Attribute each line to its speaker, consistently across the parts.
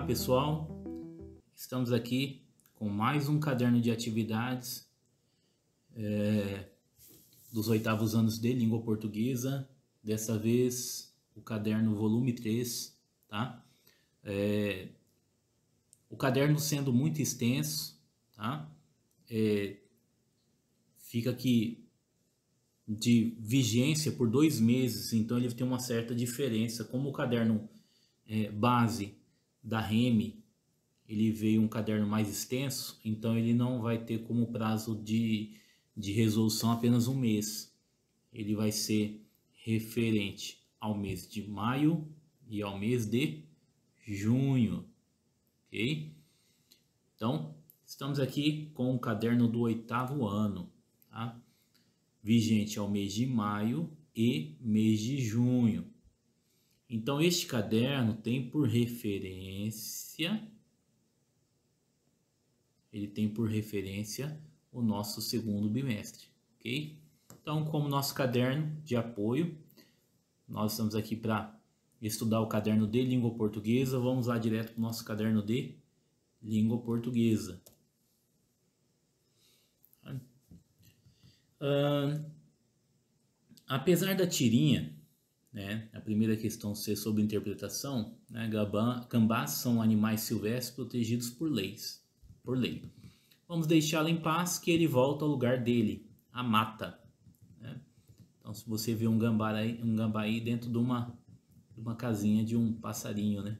Speaker 1: Olá pessoal, estamos aqui com mais um caderno de atividades dos 8º anos de língua portuguesa. Dessa vez o caderno volume 3, tá? O caderno sendo muito extenso, tá? Fica aqui de vigência por 2 meses, então ele tem uma certa diferença. Como o caderno base da REME, ele veio um caderno mais extenso, então ele não vai ter como prazo de resolução apenas 1 mês. Ele vai ser referente ao mês de maio e ao mês de junho, ok? Então, estamos aqui com o caderno do 8º ano, tá? Vigente ao mês de maio e mês de junho. Então, este caderno tem por referência, o nosso 2º bimestre, ok? Então, como nosso caderno de apoio, nós estamos aqui para estudar o caderno de língua portuguesa. Vamos lá direto para o nosso caderno de língua portuguesa. Apesar da tirinha, né, a primeira questão ser sobre interpretação, né, gambás são animais silvestres protegidos por lei. Vamos deixá-lo em paz, que ele volta ao lugar dele, a mata. Né? Então, se você vê um gambá aí dentro de uma casinha de um passarinho, né?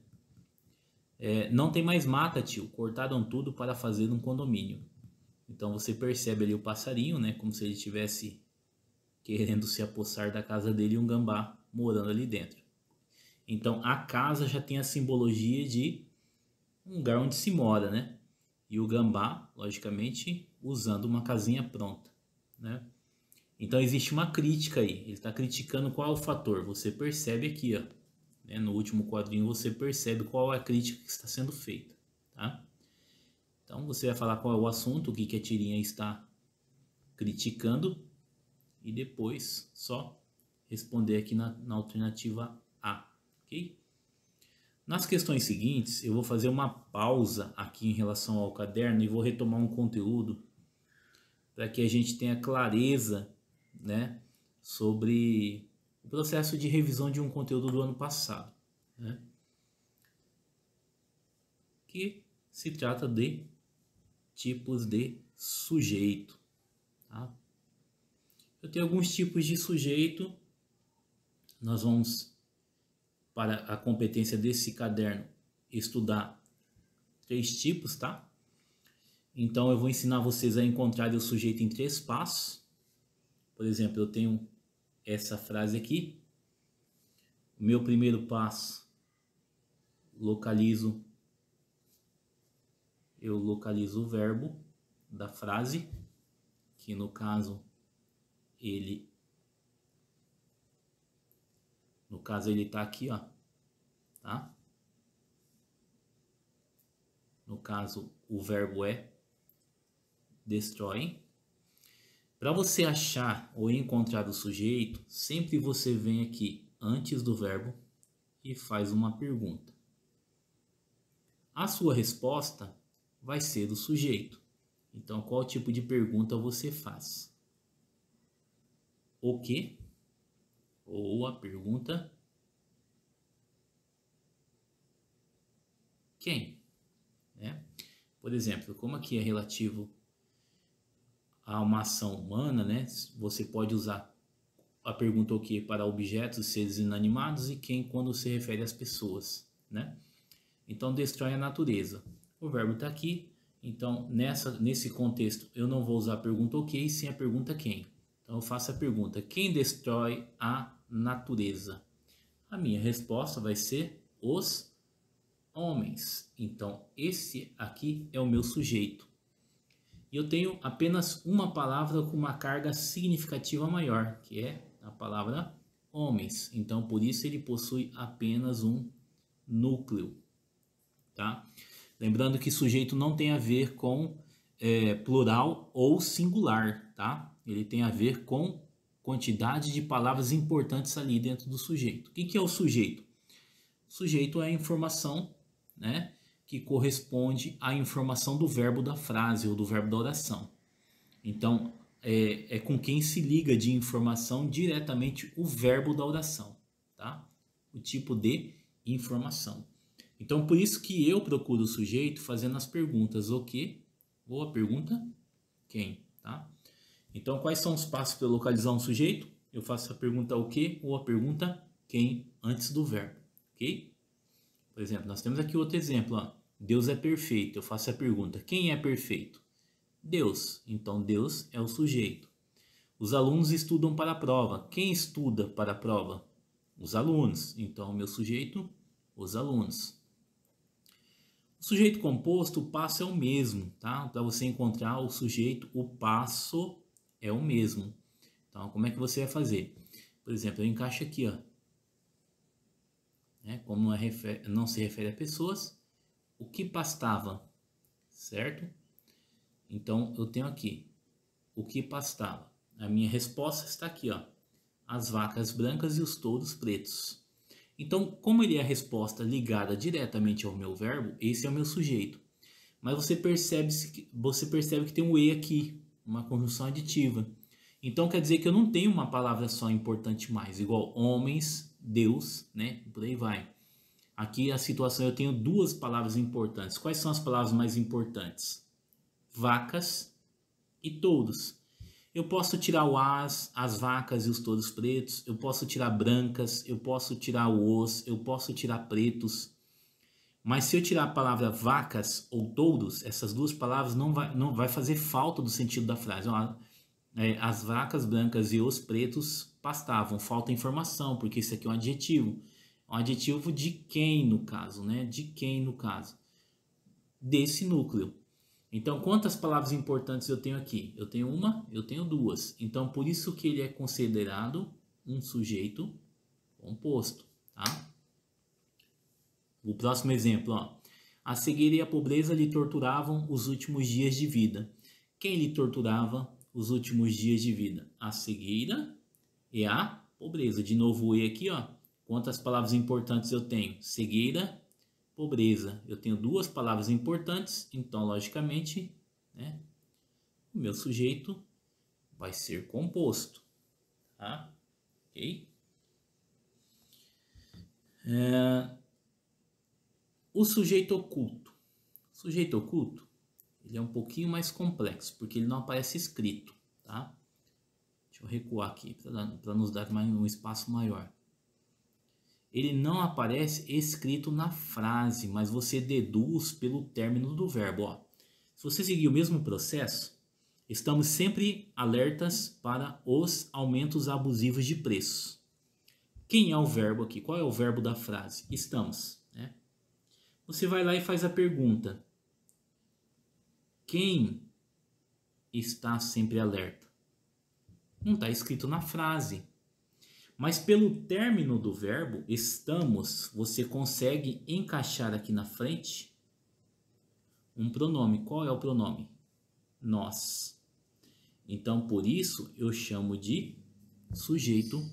Speaker 1: Não tem mais mata, tio. Cortaram tudo para fazer um condomínio. Então você percebe ali o passarinho, né? Como se ele estivesse querendo se apossar da casa dele e um gambá morando ali dentro. Então a casa já tem a simbologia de um lugar onde se mora, né? E o gambá, logicamente, usando uma casinha pronta, né? Então existe uma crítica aí. Ele está criticando qual é o fator. Você percebe aqui, ó, né? No último quadrinho você percebe qual é a crítica que está sendo feita, tá? Então você vai falar qual é o assunto, o que a tirinha está criticando, e depois só responder aqui na alternativa A, ok? Nas questões seguintes, eu vou fazer uma pausa aqui em relação ao caderno e vou retomar um conteúdo para que a gente tenha clareza, né, sobre o processo de revisão de um conteúdo do ano passado, né, que se trata de tipos de sujeito, tá? Eu tenho alguns tipos de sujeito. Nós vamos, para a competência desse caderno, estudar 3 tipos, tá? Então eu vou ensinar vocês a encontrar o sujeito em 3 passos. Por exemplo, eu tenho essa frase aqui. O meu primeiro passo, eu localizo o verbo da frase, que no caso ele está aqui, ó, tá? No caso, o verbo é destrói. Para você achar ou encontrar o sujeito, sempre você vem aqui antes do verbo e faz uma pergunta. A sua resposta vai ser o sujeito. Então, qual tipo de pergunta você faz? O que? Ou a pergunta quem? Né? Por exemplo, como aqui é relativo a uma ação humana, né? Você pode usar a pergunta o que para objetos, seres inanimados, e quem quando se refere às pessoas, né? Então, destrói a natureza. O verbo está aqui, então nesse contexto eu não vou usar a pergunta o que, sim a pergunta quem. Então eu faço a pergunta: quem destrói a natureza? A minha resposta vai ser os homens. Então esse aqui é o meu sujeito. E eu tenho apenas uma palavra com uma carga significativa maior, que é a palavra homens. Então por isso ele possui apenas um núcleo, tá? Lembrando que sujeito não tem a ver com plural ou singular, tá? Ele tem a ver com quantidade de palavras importantes ali dentro do sujeito. O que é o sujeito? O sujeito é a informação, né, que corresponde à informação do verbo da frase ou do verbo da oração. Então, é com quem se liga de informação diretamente o verbo da oração, tá? O tipo de informação. Então, por isso que eu procuro o sujeito fazendo as perguntas o que ou a pergunta quem, tá? Então, quais são os passos para localizar um sujeito? Eu faço a pergunta o que ou a pergunta quem antes do verbo, ok? Por exemplo, nós temos aqui outro exemplo, ó. Deus é perfeito. Eu faço a pergunta, quem é perfeito? Deus. Então, Deus é o sujeito. Os alunos estudam para a prova. Quem estuda para a prova? Os alunos. Então, o meu sujeito, os alunos. O sujeito composto, o passo é o mesmo, tá? Para você encontrar o sujeito, o passo é o mesmo. Então, como é que você vai fazer? Por exemplo, eu encaixo aqui, ó. Como não se refere a pessoas, o que pastava, certo? Então, eu tenho aqui, o que pastava. A minha resposta está aqui, ó. As vacas brancas e os touros pretos. Então, como ele é a resposta ligada diretamente ao meu verbo, esse é o meu sujeito. Mas você percebe que tem um e aqui, uma conjunção aditiva. Então, quer dizer que eu não tenho uma palavra só importante mais, igual homens, Deus, né? Por aí vai. Aqui a situação eu tenho duas palavras importantes. Quais são as palavras mais importantes? Vacas e touros. Eu posso tirar o as vacas e os touros pretos, eu posso tirar brancas, eu posso tirar os, eu posso tirar pretos. Mas se eu tirar a palavra vacas ou touros, essas duas palavras não vai fazer falta do sentido da frase. As vacas brancas e os pretos pastavam, falta informação, porque isso aqui é um adjetivo. Um adjetivo de quem no caso, né? De quem no caso? Desse núcleo. Então, quantas palavras importantes eu tenho aqui? Eu tenho uma, eu tenho duas. Então, por isso que ele é considerado um sujeito composto, tá? O próximo exemplo, ó. A cegueira e a pobreza lhe torturavam os últimos dias de vida. Quem lhe torturava os últimos dias de vida? A cegueira e a pobreza. De novo o e aqui, ó. Quantas palavras importantes eu tenho? Cegueira, pobreza. Eu tenho duas palavras importantes, então, logicamente, né, o meu sujeito vai ser composto, tá? Ok? O sujeito oculto. O sujeito oculto, ele é um pouquinho mais complexo, porque ele não aparece escrito, tá? Deixa eu recuar aqui, para nos dar um espaço maior. Ele não aparece escrito na frase, mas você deduz pelo término do verbo. Ó. Se você seguir o mesmo processo, estamos sempre alertas para os aumentos abusivos de preços. Quem é o verbo aqui? Qual é o verbo da frase? Estamos. Né? Você vai lá e faz a pergunta. Quem está sempre alerta? Não está escrito na frase. Mas pelo término do verbo, estamos, você consegue encaixar aqui na frente um pronome. Qual é o pronome? Nós. Então, por isso, eu chamo de sujeito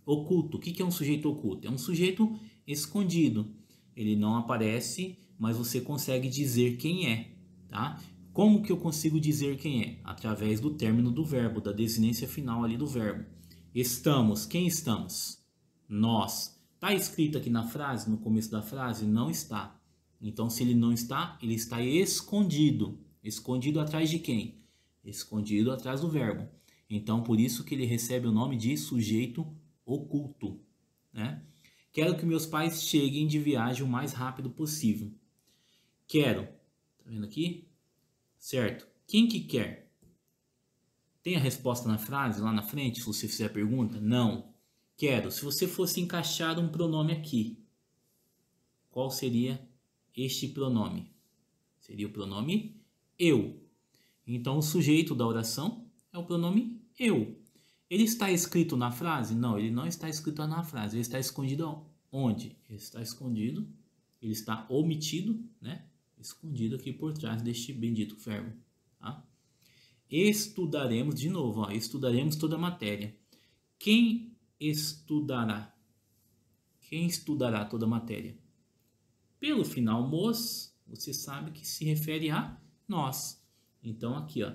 Speaker 1: oculto. O que é um sujeito oculto? É um sujeito escondido. Ele não aparece, mas você consegue dizer quem é, tá? Como que eu consigo dizer quem é? Através do término do verbo, da desinência final ali do verbo. Estamos. Quem estamos? Nós. Está escrito aqui na frase, no começo da frase? Não está. Então, se ele não está, ele está escondido. Escondido atrás de quem? Escondido atrás do verbo. Então, por isso que ele recebe o nome de sujeito oculto. Né? Quero que meus pais cheguem de viagem o mais rápido possível. Quero. Tá vendo aqui? Certo. Quem que quer? Tem a resposta na frase, lá na frente, se você fizer a pergunta? Não. Quero. Se você fosse encaixar um pronome aqui, qual seria este pronome? Seria o pronome eu. Então, o sujeito da oração é o pronome eu. Ele está escrito na frase? Não, ele não está escrito na frase. Ele está escondido onde? Ele está escondido, ele está omitido, né? Escondido aqui por trás deste bendito verbo, tá? Estudaremos, de novo, ó, estudaremos toda a matéria. Quem estudará? Quem estudará toda a matéria? Pelo final mos, você sabe que se refere a nós. Então aqui, ó,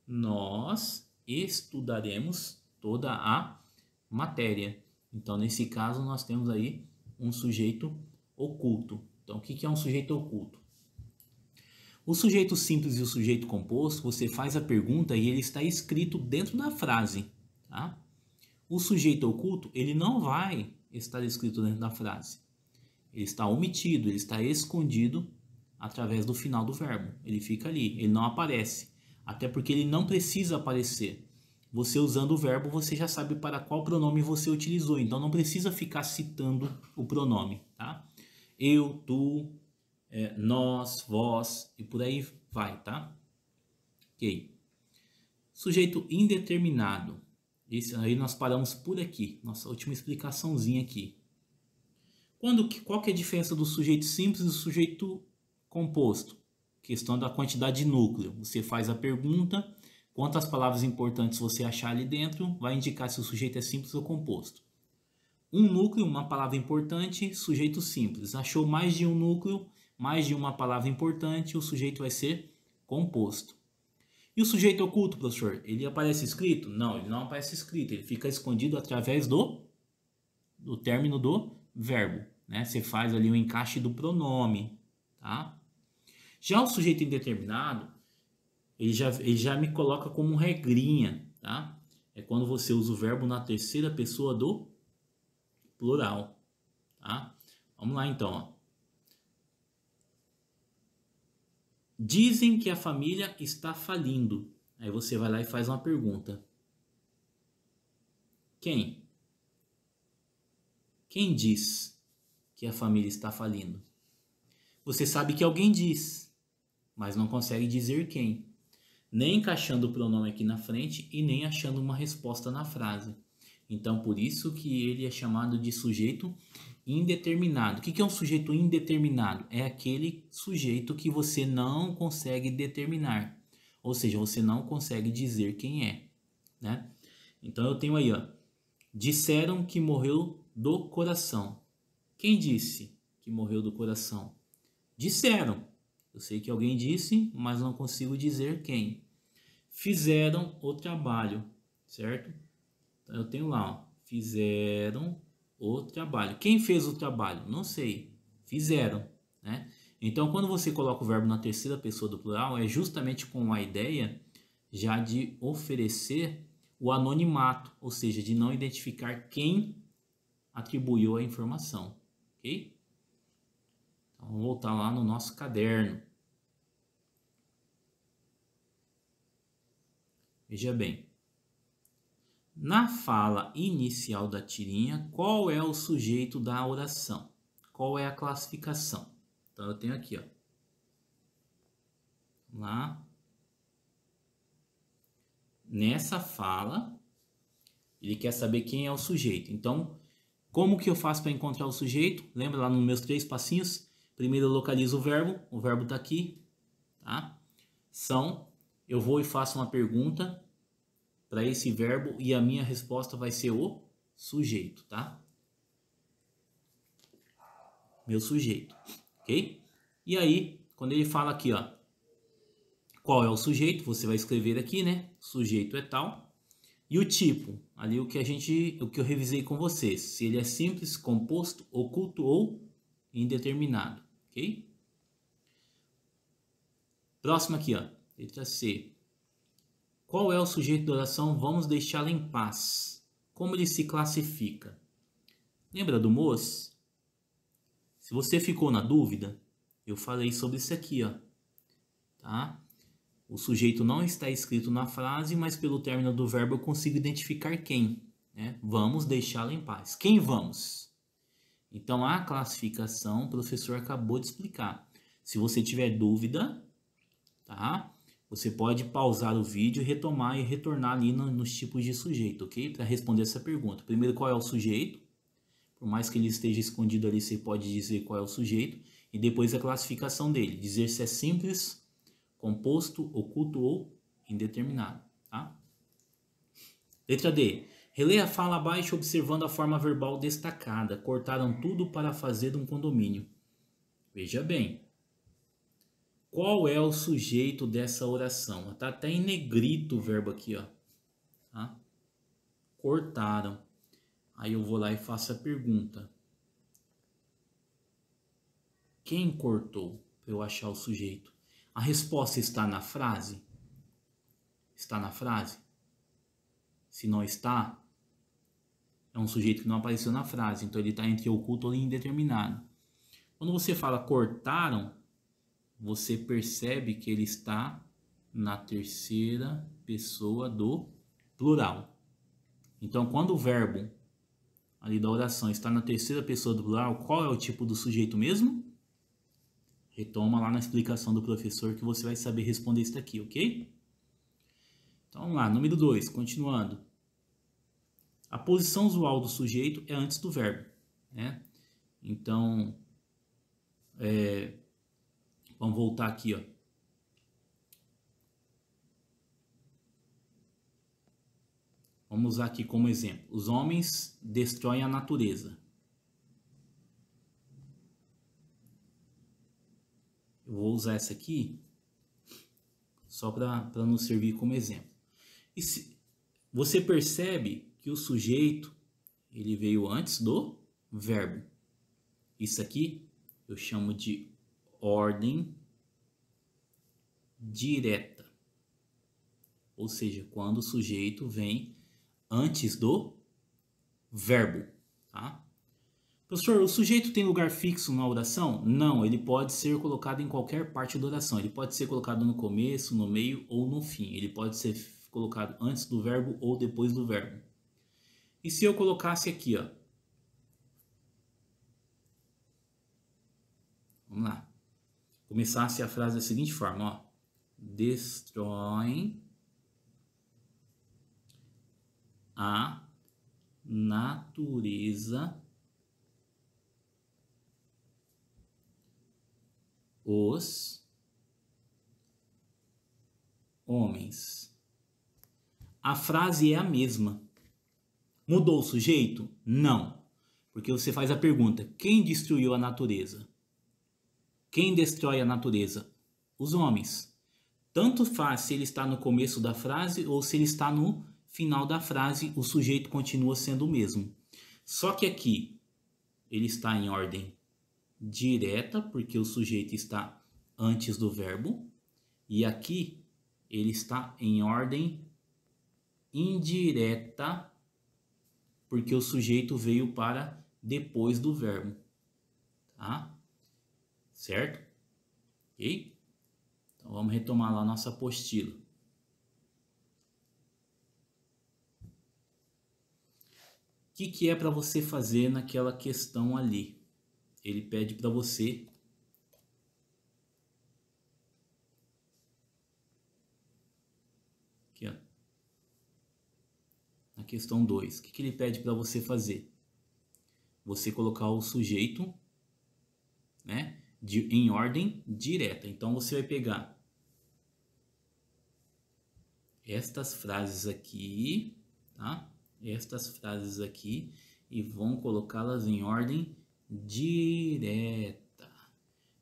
Speaker 1: nós estudaremos toda a matéria. Então nesse caso nós temos aí um sujeito oculto. Então o que é um sujeito oculto? O sujeito simples e o sujeito composto, você faz a pergunta e ele está escrito dentro da frase, tá? O sujeito oculto, ele não vai estar escrito dentro da frase. Ele está omitido, ele está escondido através do final do verbo. Ele fica ali, ele não aparece. Até porque ele não precisa aparecer. Você usando o verbo, você já sabe para qual pronome você utilizou. Então não precisa ficar citando o pronome, tá? Eu, tu, nós, vós e por aí vai, tá? Ok. Sujeito indeterminado. Esse aí nós paramos por aqui. Nossa última explicaçãozinha aqui. Qual que é a diferença do sujeito simples e do sujeito composto? Questão da quantidade de núcleo. Você faz a pergunta, quantas palavras importantes você achar ali dentro, vai indicar se o sujeito é simples ou composto. Um núcleo, uma palavra importante, sujeito simples. Achou mais de um núcleo, mais de uma palavra importante, o sujeito vai ser composto. E o sujeito oculto, professor, ele aparece escrito? Não, ele não aparece escrito, ele fica escondido através do término do verbo, né? Você faz ali o encaixe do pronome, tá? Já o sujeito indeterminado, ele já me coloca como regrinha, tá? É quando você usa o verbo na terceira pessoa do plural, tá? Vamos lá então, ó. Dizem que a família está falindo. Aí você vai lá e faz uma pergunta. Quem? Quem diz que a família está falindo? Você sabe que alguém diz, mas não consegue dizer quem. Nem encaixando o pronome aqui na frente e nem achando uma resposta na frase. Então, por isso que ele é chamado de sujeito indeterminado. O que é um sujeito indeterminado? É aquele sujeito que você não consegue determinar. Ou seja, você não consegue dizer quem é, né? Então, eu tenho aí, ó. Disseram que morreu do coração. Quem disse que morreu do coração? Disseram. Eu sei que alguém disse, mas não consigo dizer quem. Fizeram o trabalho, certo? Então eu tenho lá, ó, fizeram o trabalho. Quem fez o trabalho? Não sei. Fizeram, né? Então quando você coloca o verbo na terceira pessoa do plural, é justamente com a ideia já de oferecer o anonimato, ou seja, de não identificar quem atribuiu a informação, ok? Então, vamos voltar lá no nosso caderno. Veja bem. Na fala inicial da tirinha, qual é o sujeito da oração? Qual é a classificação? Então eu tenho aqui, ó. Lá. Nessa fala, ele quer saber quem é o sujeito. Então, como que eu faço para encontrar o sujeito? Lembra lá nos meus 3 passinhos? Primeiro eu localizo o verbo está aqui, tá? Eu vou e faço uma pergunta para esse verbo e a minha resposta vai ser o sujeito, tá? Meu sujeito, ok? E aí, quando ele fala aqui, ó, qual é o sujeito, você vai escrever aqui, né? Sujeito é tal. E o tipo, ali o que eu revisei com vocês, se ele é simples, composto, oculto ou indeterminado, ok? Próximo aqui, ó, letra C. Qual é o sujeito da oração? Vamos deixá-la em paz. Como ele se classifica? Lembra do mos? Se você ficou na dúvida, eu falei sobre isso aqui, ó. Tá? O sujeito não está escrito na frase, mas pelo término do verbo eu consigo identificar quem, né? Vamos deixá-la em paz. Quem vamos? Então a classificação o professor acabou de explicar. Se você tiver dúvida, tá? Você pode pausar o vídeo, retomar e retornar ali nos tipos de sujeito, ok? Para responder essa pergunta. Primeiro, qual é o sujeito? Por mais que ele esteja escondido ali, você pode dizer qual é o sujeito. E depois a classificação dele. Dizer se é simples, composto, oculto ou indeterminado, tá? Letra D. Releia a fala abaixo observando a forma verbal destacada. Cortaram tudo para fazer um condomínio. Veja bem, qual é o sujeito dessa oração? Tá até em negrito o verbo aqui, ó. Tá? Cortaram. Aí eu vou lá e faço a pergunta. Quem cortou? Para eu achar o sujeito. A resposta está na frase? Está na frase? Se não está, é um sujeito que não apareceu na frase. Então ele está entre oculto e indeterminado. Quando você fala cortaram, você percebe que ele está na terceira pessoa do plural. Então, quando o verbo ali da oração está na terceira pessoa do plural, qual é o tipo do sujeito mesmo? Retoma lá na explicação do professor que você vai saber responder isso daqui, ok? Então vamos lá, número 2, continuando. A posição usual do sujeito é antes do verbo, né? Então, vamos voltar aqui, ó. Vamos usar aqui como exemplo. Os homens destroem a natureza. Eu vou usar essa aqui só para nos servir como exemplo. E você percebe que o sujeito ele veio antes do verbo. Isso aqui eu chamo de ordem direta. Ou seja, quando o sujeito vem antes do verbo, tá? Professor, o sujeito tem lugar fixo na oração? Não, ele pode ser colocado em qualquer parte da oração. Ele pode ser colocado no começo, no meio ou no fim. Ele pode ser colocado antes do verbo ou depois do verbo. E se eu colocasse aqui, ó. Vamos lá. Começasse a frase da seguinte forma, ó. Destroem a natureza os homens. A frase é a mesma. Mudou o sujeito? Não. Porque você faz a pergunta: quem destruiu a natureza? Quem destrói a natureza? Os homens. Tanto faz se ele está no começo da frase ou se ele está no final da frase, o sujeito continua sendo o mesmo. Só que aqui ele está em ordem direta, porque o sujeito está antes do verbo, e aqui ele está em ordem indireta, porque o sujeito veio para depois do verbo, tá? Certo? Ok? Então vamos retomar lá a nossa apostila. O que é para você fazer naquela questão ali? Ele pede para você aqui, ó, na questão 2. O que ele pede para você fazer? Você colocar o sujeito, né, em ordem direta. Então você vai pegar estas frases aqui, tá? Estas frases aqui e vão colocá-las em ordem direta.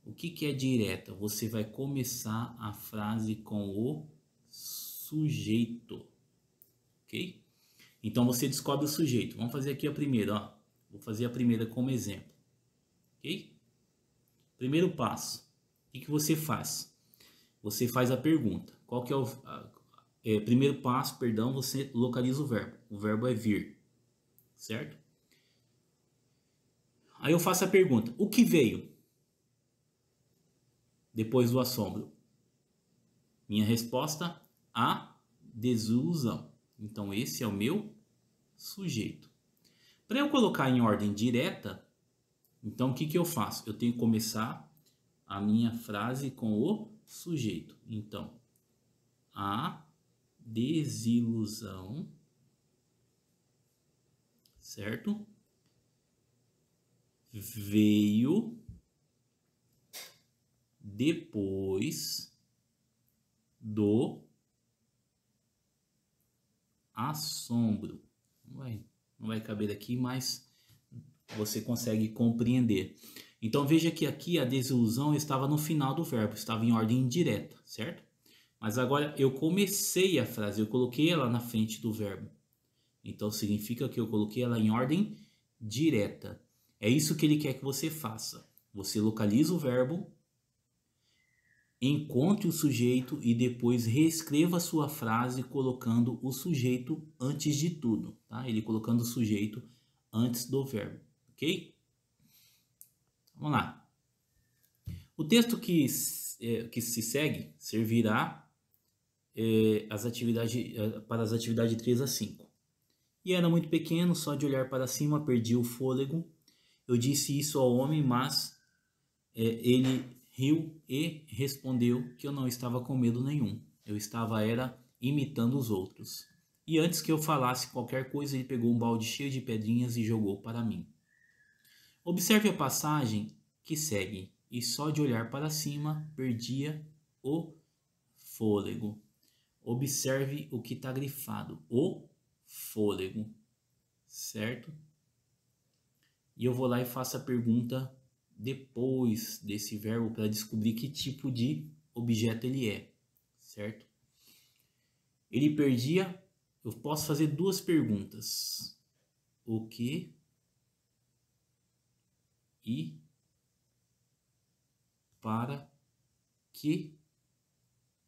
Speaker 1: O que é direta? Você vai começar a frase com o sujeito, ok? Então você descobre o sujeito. Vamos fazer aqui a primeira, ó. Vou fazer a primeira como exemplo, ok? Primeiro passo. O que você faz? Você faz a pergunta. Qual que é o primeiro passo, perdão, você localiza o verbo. O verbo é vir, certo? Aí eu faço a pergunta: o que veio depois do assombro? Minha resposta: a desilusão. Então esse é o meu sujeito. Para eu colocar em ordem direta, então o que eu faço? Eu tenho que começar a minha frase com o sujeito. Então, a desilusão, certo? Veio depois do assombro. Não vai caber aqui, mas você consegue compreender. Então veja que aqui a desilusão estava no final do verbo, estava em ordem indireta, certo? Mas agora eu comecei a frase, eu coloquei ela na frente do verbo. Então significa que eu coloquei ela em ordem direta. É isso que ele quer que você faça. Você localiza o verbo, encontre o sujeito e depois reescreva a sua frase colocando o sujeito antes de tudo, tá? Ele colocando o sujeito antes do verbo, ok? Vamos lá. O texto que se segue servirá para as atividades 3 a 5. E era muito pequeno, só de olhar para cima perdi o fôlego. Eu disse isso ao homem, mas ele riu e respondeu que eu não estava com medo nenhum. Eu estava imitando os outros. E antes que eu falasse qualquer coisa, ele pegou um balde cheio de pedrinhas e jogou para mim. Observe a passagem que segue. E só de olhar para cima, perdia o fôlego. Observe o que está grifado. O fôlego. Certo? E eu vou lá e faço a pergunta depois desse verbo para descobrir que tipo de objeto ele é. Certo? Ele perdia. Eu posso fazer duas perguntas. O que e para que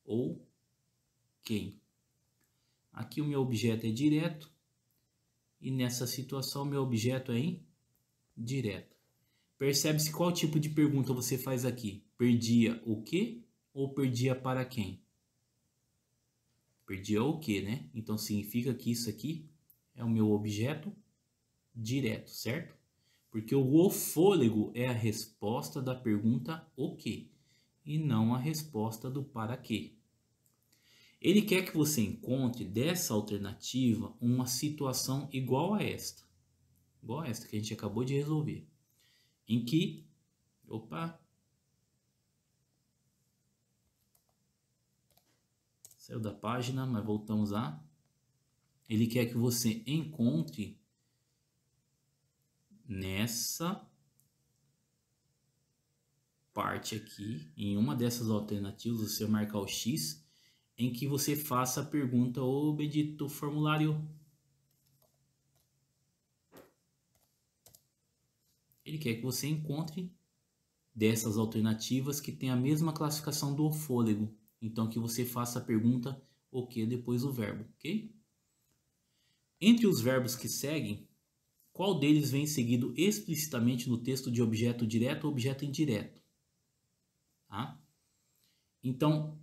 Speaker 1: ou quem. Aqui o meu objeto é direto e nessa situação o meu objeto é indireto. Percebe-se qual tipo de pergunta você faz aqui? Perdia o que ou perdia para quem? Perdia o que, né? Então significa que isso aqui é o meu objeto direto, certo? Porque o fôlego é a resposta da pergunta o que e não a resposta do para quê. Ele quer que você encontre dessa alternativa uma situação igual a esta que a gente acabou de resolver, em que, saiu da página, mas voltamos lá. Ele quer que você encontre nessa parte aqui, em uma dessas alternativas, você marcar o X, em que você faça a pergunta: ô bendito formulário. Ele quer que você encontre dessas alternativas que tem a mesma classificação do fôlego. Então que você faça a pergunta o que depois do verbo, ok? Entre os verbos que seguem, qual deles vem seguido explicitamente no texto de objeto direto ou objeto indireto? Tá? Então,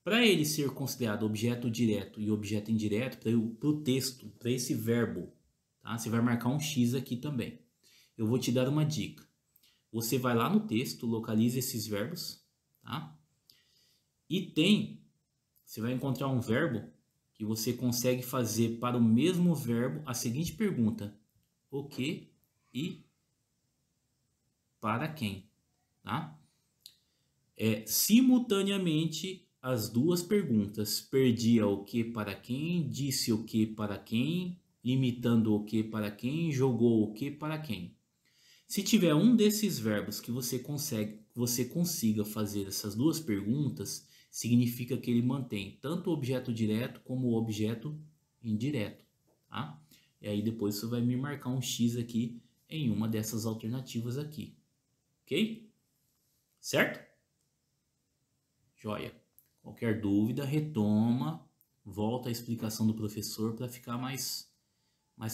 Speaker 1: para ele ser considerado objeto direto e objeto indireto, para o texto, para esse verbo, tá? Você vai marcar um X aqui também. Eu vou te dar uma dica. Você vai lá no texto, localiza esses verbos, tá? E você vai encontrar um verbo que você consegue fazer para o mesmo verbo a seguinte pergunta: o que e para quem, tá? Simultaneamente as duas perguntas. Perdia o que para quem, disse o que para quem, imitando o que para quem, jogou o que para quem. Se tiver um desses verbos que você consiga fazer essas duas perguntas, significa que ele mantém tanto o objeto direto como o objeto indireto, tá? E aí depois você vai me marcar um X aqui em uma dessas alternativas aqui, ok? Certo? Joia. Qualquer dúvida, retoma, volta a explicação do professor para ficar mais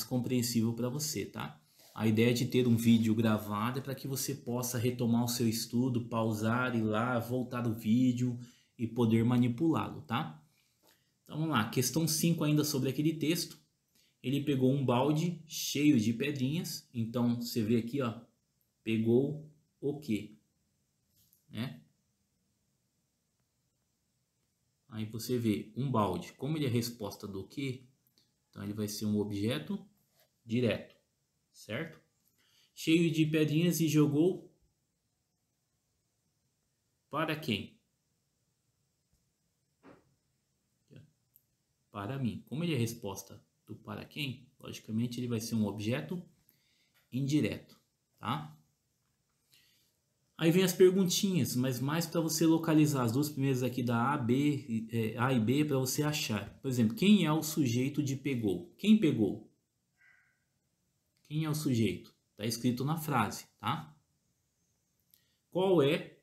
Speaker 1: compreensível para você, tá? A ideia de ter um vídeo gravado é para que você possa retomar o seu estudo, pausar, ir lá, voltar o vídeo e poder manipulá-lo, tá? Então vamos lá, questão 5 ainda sobre aquele texto. Ele pegou um balde cheio de pedrinhas, então você vê aqui, ó, pegou o quê? Né? Aí você vê um balde, como ele é resposta do quê? Então ele vai ser um objeto direto, certo? Cheio de pedrinhas e jogou para quem? Para mim. Como ele é resposta do para quem, logicamente ele vai ser um objeto indireto, tá? Aí vem as perguntinhas, mas mais para você localizar as duas primeiras aqui da A, B, A e B para você achar. Por exemplo, quem é o sujeito de pegou? Quem pegou? Quem é o sujeito? Está escrito na frase, tá? Qual é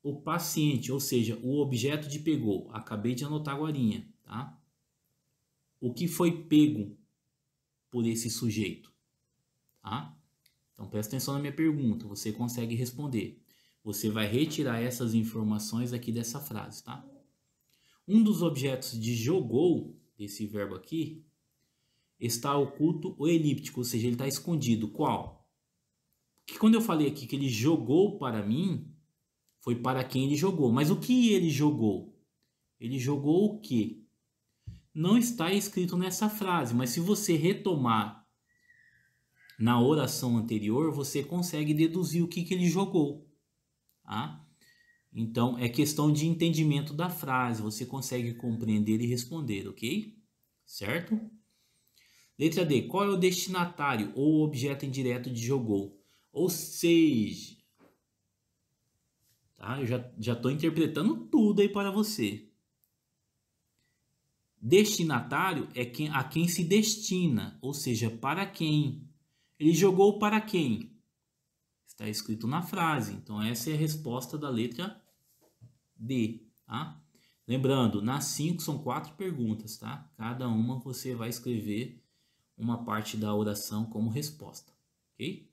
Speaker 1: o paciente, ou seja, o objeto de pegou? Acabei de anotar agorinha, tá? O que foi pego por esse sujeito, tá? Então presta atenção na minha pergunta, você consegue responder. Você vai retirar essas informações aqui dessa frase, tá? Um dos objetos de jogou, desse verbo aqui, está oculto ou elíptico, ou seja, ele está escondido. Qual? Porque quando eu falei aqui que ele jogou para mim, foi para quem ele jogou. Mas o que ele jogou? Ele jogou o quê? Não está escrito nessa frase, mas se você retomar na oração anterior, você consegue deduzir o que ele jogou. Tá? Então, é questão de entendimento da frase. Você consegue compreender e responder, ok? Certo? Letra D. Qual é o destinatário ou objeto indireto de jogou? Ou seja, tá? Eu já estou interpretando tudo aí para você. Destinatário é a quem se destina, ou seja, para quem. Ele jogou para quem? Está escrito na frase. Então, essa é a resposta da letra D, tá? Lembrando, nas 5 são 4 perguntas, tá? Cada uma você vai escrever uma parte da oração como resposta, ok?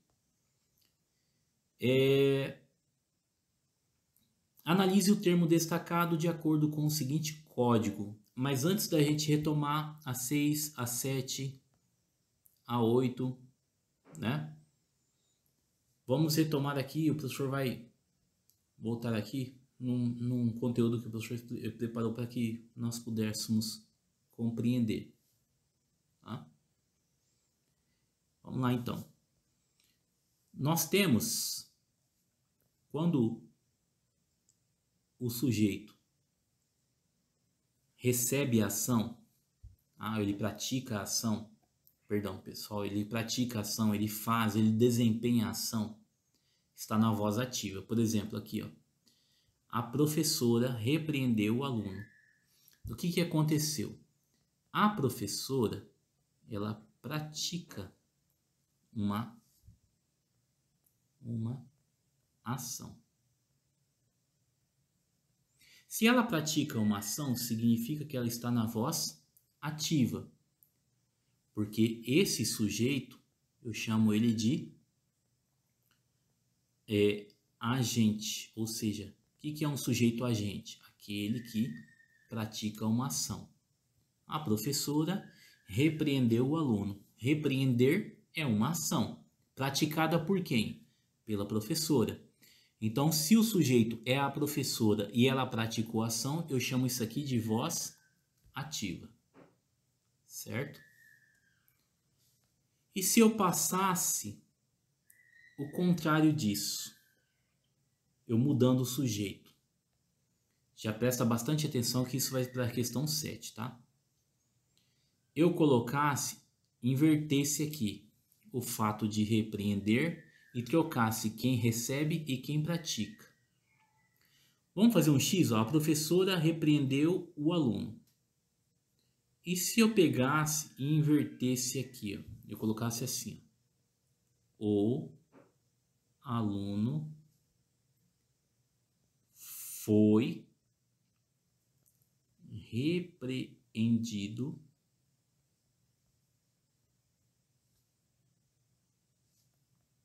Speaker 1: Analise o termo destacado de acordo com o seguinte código. Mas antes da gente retomar a 6, a 7, a 8, né? Vamos retomar aqui, o professor vai voltar aqui num conteúdo que o professor preparou para que nós pudéssemos compreender. Tá? Vamos lá então. Nós temos, quando o sujeito recebe a ação, ele pratica a ação, perdão pessoal, ele pratica a ação, ele faz, ele desempenha a ação, está na voz ativa. Por exemplo, aqui, ó, a professora repreendeu o aluno. O que aconteceu? A professora, ela pratica uma ação. Se ela pratica uma ação, significa que ela está na voz ativa. Porque esse sujeito, eu chamo ele de agente. Ou seja, o que é um sujeito agente? Aquele que pratica uma ação. A professora repreendeu o aluno. Repreender é uma ação. Praticada por quem? Pela professora. Então, se o sujeito é a professora e ela praticou a ação, eu chamo isso aqui de voz ativa. Certo? E se eu passasse o contrário disso? Eu mudando o sujeito. Já presta bastante atenção que isso vai para a questão 7, tá? Eu colocasse, invertesse aqui o fato de repreender e trocasse quem recebe e quem pratica. Vamos fazer um X? Ó, a professora repreendeu o aluno. E se eu pegasse e invertesse aqui? Ó, eu colocasse assim. O aluno foi repreendido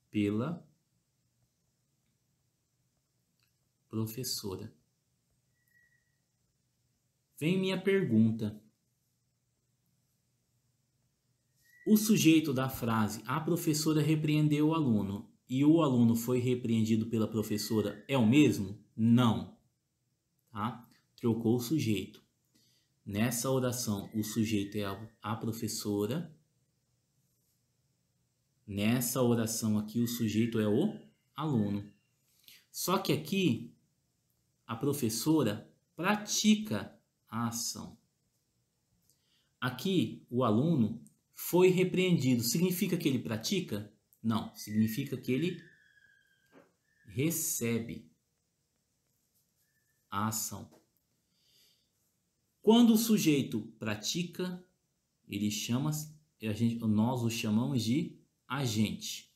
Speaker 1: pela professora. Vem minha pergunta. O sujeito da frase, a professora repreendeu o aluno, e o aluno foi repreendido pela professora, é o mesmo? Não. Tá? Trocou o sujeito. Nessa oração, o sujeito é a professora. Nessa oração aqui, o sujeito é o aluno. Só que aqui, a professora pratica a ação. Aqui, o aluno foi repreendido. Significa que ele pratica? Não. Significa que ele recebe a ação. Quando o sujeito pratica, nós o chamamos de agente.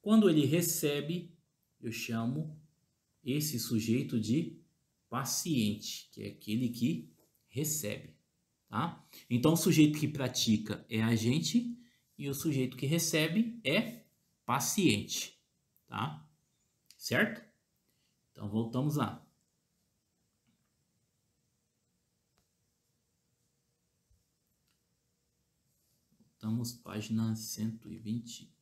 Speaker 1: Quando ele recebe, eu chamo esse sujeito de paciente, que é aquele que recebe, tá? Então, o sujeito que pratica é agente e o sujeito que recebe é paciente, tá? Certo? Então, voltamos lá. Voltamos, página 120.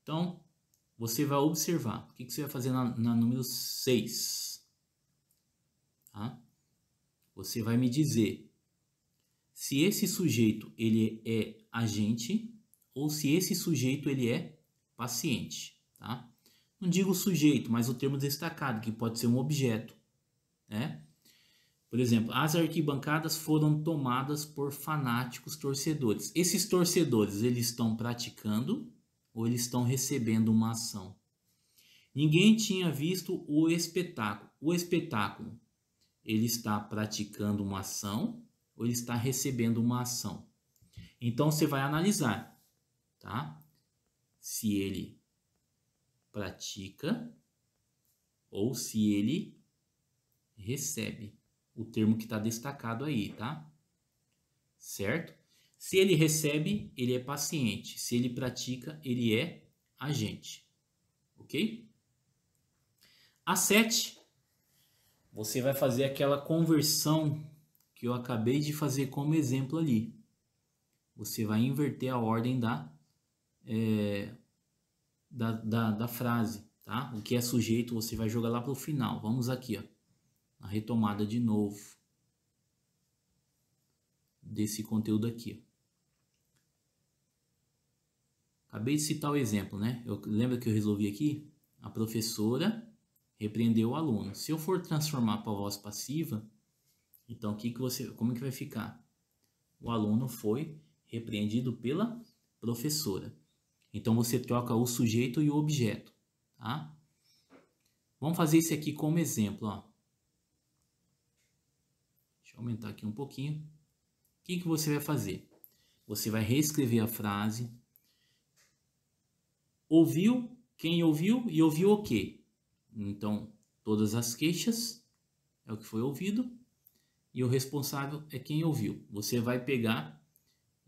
Speaker 1: Então, você vai observar. O que você vai fazer na número 6? Tá? Você vai me dizer se esse sujeito ele é agente ou se esse sujeito ele é paciente. Tá? Não digo sujeito, mas o termo destacado, que pode ser um objeto. Né? Por exemplo, as arquibancadas foram tomadas por fanáticos torcedores. Esses torcedores, eles estão praticando ou eles estão recebendo uma ação? Ninguém tinha visto o espetáculo. O espetáculo, ele está praticando uma ação ou ele está recebendo uma ação? Então, você vai analisar, tá? Se ele pratica ou se ele recebe. O termo que está destacado aí, tá? Certo? Se ele recebe, ele é paciente. Se ele pratica, ele é agente. Ok? A 7, você vai fazer aquela conversão que eu acabei de fazer como exemplo ali. Você vai inverter a ordem da frase, tá? O que é sujeito você vai jogar lá para o final. Vamos aqui, ó. A retomada de novo desse conteúdo aqui. Acabei de citar o exemplo, né? Lembra que eu resolvi aqui? A professora repreendeu o aluno. Se eu for transformar para voz passiva, então como que vai ficar? O aluno foi repreendido pela professora. Então você troca o sujeito e o objeto, tá? Vamos fazer isso aqui como exemplo, ó. Deixa eu aumentar aqui um pouquinho. O que você vai fazer? Você vai reescrever a frase. Ouviu, quem ouviu e ouviu o quê? Então, todas as queixas é o que foi ouvido e o responsável é quem ouviu. Você vai pegar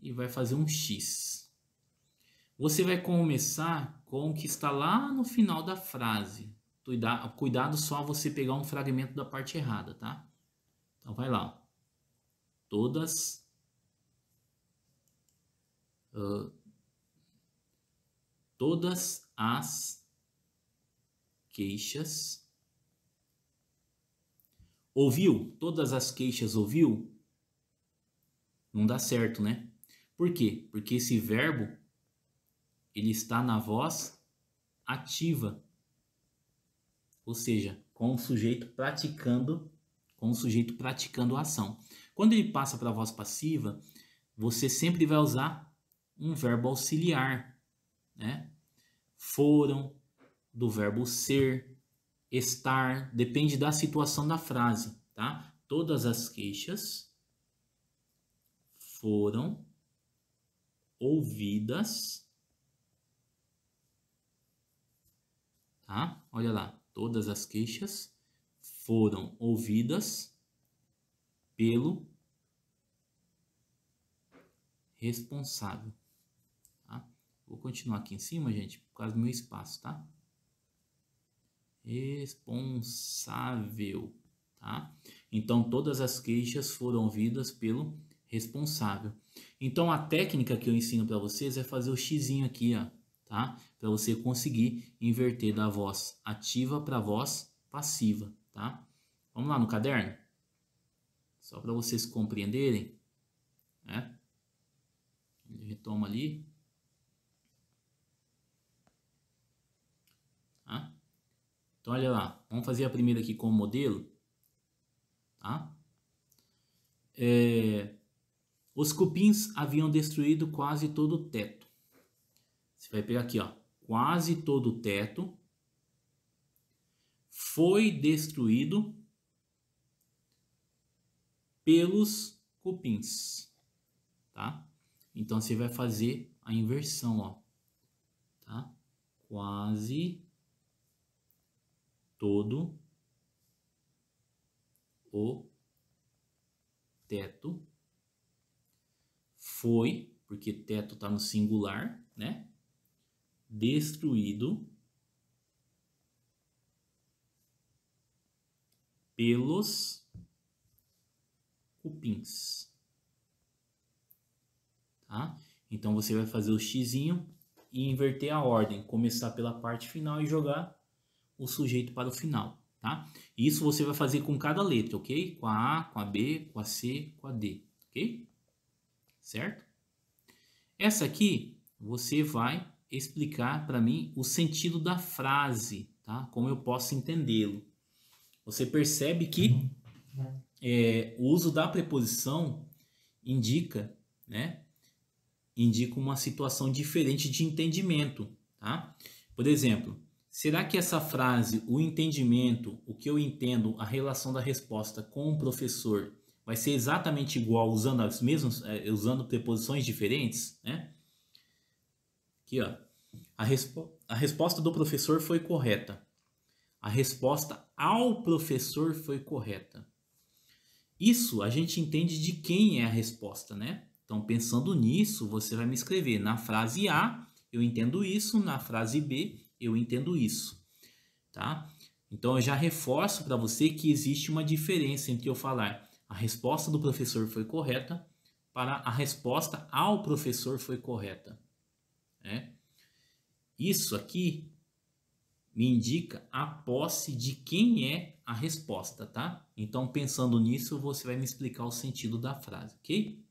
Speaker 1: e vai fazer um X. Você vai começar com o que está lá no final da frase. Cuidado só você pegar um fragmento da parte errada, tá? Então vai lá. Todas as queixas. Ouviu? Todas as queixas ouviu? Não dá certo, né? Por quê? Porque esse verbo ele está na voz ativa. Ou seja, com o sujeito praticando a ação. Quando ele passa para a voz passiva, você sempre vai usar um verbo auxiliar, né? Foram, do verbo ser, estar, depende da situação da frase, tá? Todas as queixas foram ouvidas, tá? Olha lá, todas as queixas foram ouvidas pelo responsável, tá? Vou continuar aqui em cima, gente, por causa do meu espaço, tá? Responsável, tá? Então, todas as queixas foram ouvidas pelo responsável. Então, a técnica que eu ensino para vocês é fazer o xizinho aqui, ó, tá? Para você conseguir inverter da voz ativa para a voz passiva, tá? Vamos lá no caderno? Só para vocês compreenderem, né? Ele retoma ali. Tá? Então, olha lá. Vamos fazer a primeira aqui com o modelo. Tá? Os cupins haviam destruído quase todo o teto. Você vai pegar aqui, ó. Quase todo o teto foi destruído pelos cupins, tá? Então você vai fazer a inversão, ó, tá? Quase todo o teto foi, porque teto tá no singular, né? Destruído pelos cupins, tá? Então você vai fazer o xizinho e inverter a ordem, começar pela parte final e jogar o sujeito para o final, tá? Isso você vai fazer com cada letra, ok? Com a A, com a B, com a C, com a D, ok? Certo? Essa aqui você vai explicar para mim o sentido da frase, tá? Como eu posso entendê-lo. Você percebe que o uso da preposição indica, né? Indica uma situação diferente de entendimento, tá? Por exemplo, será que essa frase, o entendimento, o que eu entendo, a relação da resposta com o professor vai ser exatamente igual usando as mesmas, usando preposições diferentes, né? Aqui, ó. A resposta do professor foi correta. A resposta ao professor foi correta. Isso a gente entende de quem é a resposta, né? Então, pensando nisso, você vai me escrever na frase A, eu entendo isso, na frase B, eu entendo isso, tá? Então, eu já reforço para você que existe uma diferença entre eu falar a resposta do professor foi correta para a resposta ao professor foi correta, né? Isso aqui me indica a posse de quem é a resposta, tá? Então, pensando nisso, você vai me explicar o sentido da frase, ok?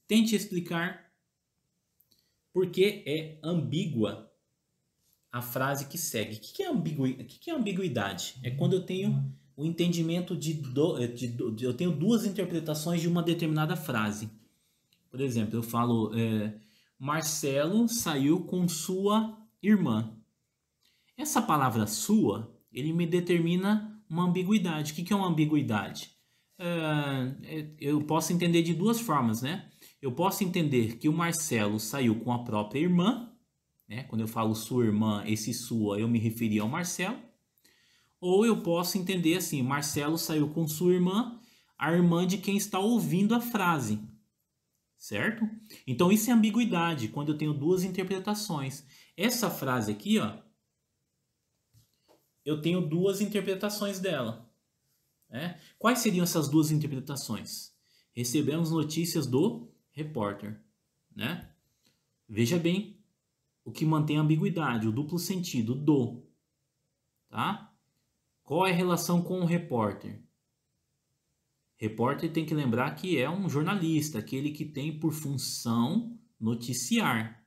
Speaker 1: Tente explicar por que é ambígua a frase que segue. O que é ambiguidade? É quando eu tenho o entendimento eu tenho duas interpretações de uma determinada frase. Por exemplo, eu falo Marcelo saiu com sua irmã. Essa palavra sua, ele me determina uma ambiguidade. O que é uma ambiguidade? Eu posso entender de duas formas, né? Eu posso entender que o Marcelo saiu com a própria irmã, né? Quando eu falo sua irmã, esse sua, eu me referi ao Marcelo. Ou eu posso entender assim, Marcelo saiu com sua irmã, a irmã de quem está ouvindo a frase. Certo? Então isso é ambiguidade, quando eu tenho duas interpretações. Essa frase aqui, ó, eu tenho duas interpretações dela. Né? Quais seriam essas duas interpretações? Recebemos notícias do repórter. Né? Veja bem o que mantém a ambiguidade, o duplo sentido, do. Tá? Qual é a relação com o repórter? Repórter tem que lembrar que é um jornalista, aquele que tem por função noticiar.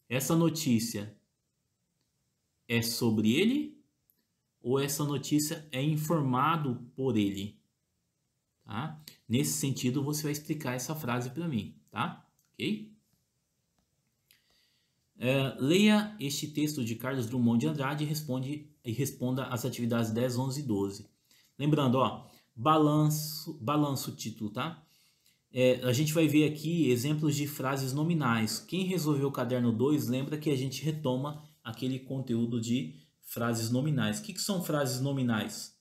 Speaker 1: Essa notícia é sobre ele ou essa notícia é informado por ele? Tá? Nesse sentido, você vai explicar essa frase para mim, tá? Ok? Leia este texto de Carlos Drummond de Andrade e responda as atividades 10, 11 e 12. Lembrando, ó, balanço o título, tá? A gente vai ver aqui exemplos de frases nominais. Quem resolveu o caderno 2, lembra que a gente retoma aquele conteúdo de frases nominais. O que são frases nominais?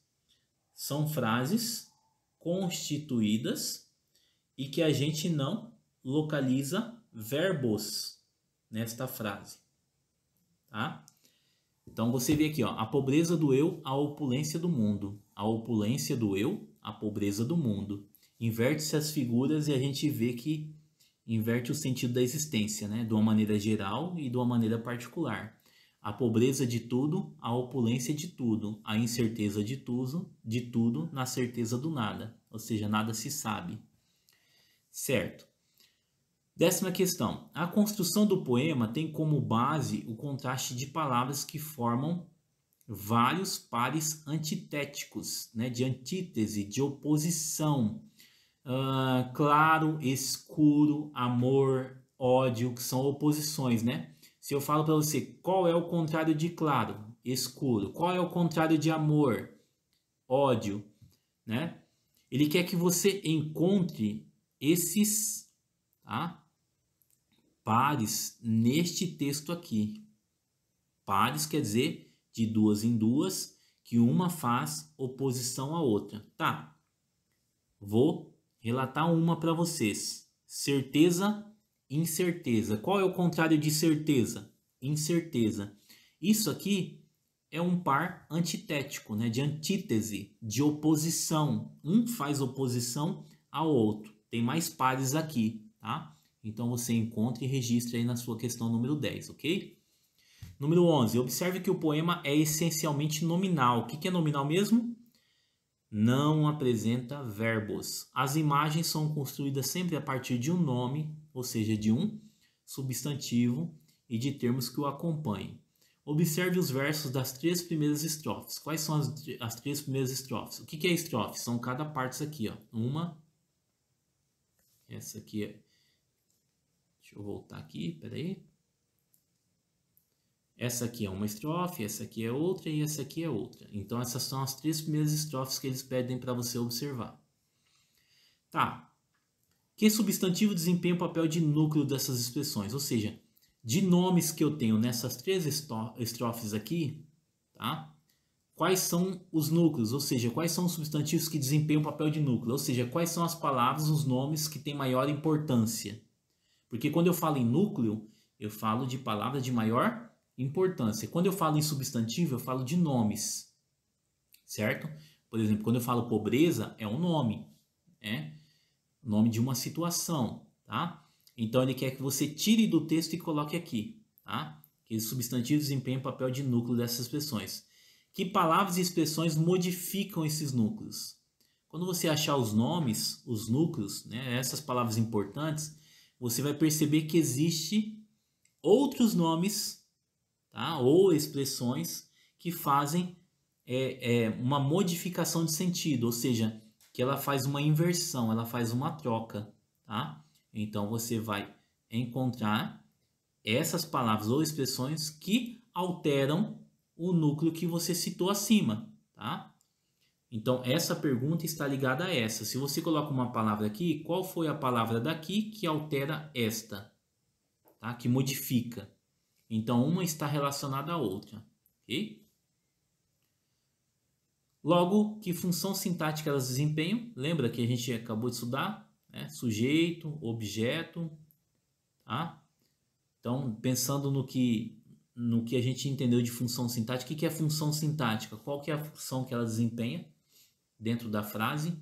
Speaker 1: São frases constituídas e que a gente não localiza verbos nesta frase, tá? Então você vê aqui, ó, a pobreza do eu, a opulência do mundo. A opulência do eu, a pobreza do mundo. Inverte-se as figuras e a gente vê que inverte o sentido da existência, né? De uma maneira geral e de uma maneira particular. A pobreza de tudo, a opulência de tudo, a incerteza de tudo na certeza do nada. Ou seja, nada se sabe. Certo. 10ª questão. A construção do poema tem como base o contraste de palavras que formam vários pares antitéticos, né? De antítese, de oposição. Claro, escuro, amor, ódio, que são oposições, né? Se eu falo para você, qual é o contrário de claro? Escuro. Qual é o contrário de amor? Ódio, né? Ele quer que você encontre esses, tá, pares neste texto aqui. Pares quer dizer de duas em duas, que uma faz oposição à outra. Tá, vou relatar uma para vocês. Certeza, incerteza. Qual é o contrário de certeza? Incerteza. Isso aqui é um par antitético, né? De antítese, de oposição. Um faz oposição ao outro. Tem mais pares aqui, tá? Então você encontra e registra aí na sua questão número 10, ok? Número 11. Observe que o poema é essencialmente nominal. O que é nominal mesmo? Não apresenta verbos. As imagens são construídas sempre a partir de um nome, ou seja, de um substantivo e de termos que o acompanhem. Observe os versos das 3 primeiras estrofes. Quais são as 3 primeiras estrofes? O que é estrofe? São cada parte aqui, ó. Uma. Essa aqui é... Deixa eu voltar aqui, peraí. Essa aqui é uma estrofe, essa aqui é outra e essa aqui é outra. Então essas são as 3 primeiras estrofes que eles pedem para você observar. Tá. Que substantivo desempenha o papel de núcleo dessas expressões? Ou seja, de nomes que eu tenho nessas 3 estrofes aqui, tá? Quais são os núcleos? Ou seja, quais são os substantivos que desempenham o papel de núcleo? Ou seja, quais são as palavras, os nomes que têm maior importância? Porque quando eu falo em núcleo, eu falo de palavras de maior importância. Quando eu falo em substantivo, eu falo de nomes, certo? Por exemplo, quando eu falo pobreza, é um nome, né? Nome de uma situação, tá? Então ele quer que você tire do texto e coloque aqui, tá? Que os substantivos desempenham o papel de núcleo dessas expressões. Que palavras e expressões modificam esses núcleos? Quando você achar os nomes, os núcleos, né, essas palavras importantes, você vai perceber que existe outros nomes, tá? Ou expressões que fazem uma modificação de sentido, ou seja, que ela faz uma inversão, ela faz uma troca, tá? Então você vai encontrar essas palavras ou expressões que alteram o núcleo que você citou acima, tá? Então essa pergunta está ligada a essa. Se você coloca uma palavra aqui, qual foi a palavra daqui que altera esta, tá? Que modifica. Então uma está relacionada à outra, ok? Logo, que função sintática elas desempenham? Lembra que a gente acabou de estudar? Né? Sujeito, objeto, tá? Então, pensando no que a gente entendeu de função sintática, o que é função sintática? Qual que é a função que ela desempenha dentro da frase?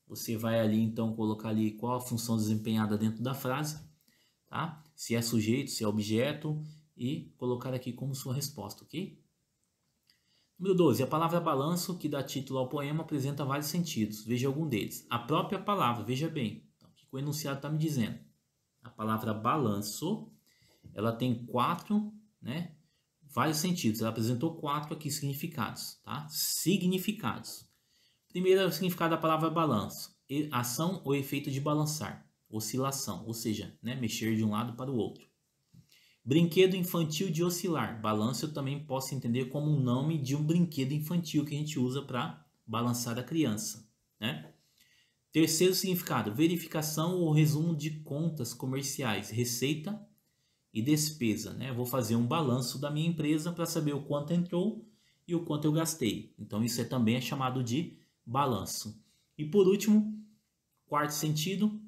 Speaker 1: Você vai ali, então, colocar ali qual a função desempenhada dentro da frase, tá? Se é sujeito, se é objeto, e colocar aqui como sua resposta, ok? Número 12. A palavra balanço, que dá título ao poema, apresenta vários sentidos. Veja algum deles. A própria palavra, veja bem. Então, o que o enunciado está me dizendo? A palavra balanço, ela tem 4, né, vários sentidos. Ela apresentou 4 aqui significados, tá? Significados. Primeiro é o significado da palavra balanço. Ação ou efeito de balançar. Oscilação, ou seja, né, mexer de um lado para o outro. Brinquedo infantil de oscilar. Balanço eu também posso entender como um nome de um brinquedo infantil que a gente usa para balançar a criança, né? Terceiro significado, verificação ou resumo de contas comerciais, receita e despesa, né? Eu vou fazer um balanço da minha empresa para saber o quanto entrou e o quanto eu gastei. Então isso também é chamado de balanço. E por último, quarto sentido,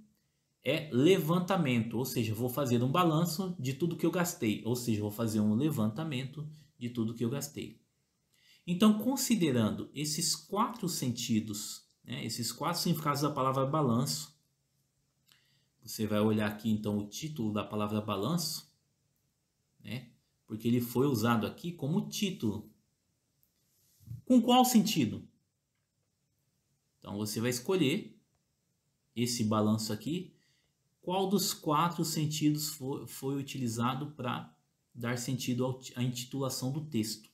Speaker 1: é levantamento, ou seja, vou fazer um balanço de tudo que eu gastei, ou seja, vou fazer um levantamento de tudo que eu gastei. Então, considerando esses 4 sentidos, né, esses 4 significados da palavra balanço, você vai olhar aqui então o título da palavra balanço, né, porque ele foi usado aqui como título. Com qual sentido? Então, você vai escolher esse balanço aqui. Qual dos 4 sentidos foi utilizado para dar sentido à intitulação do texto?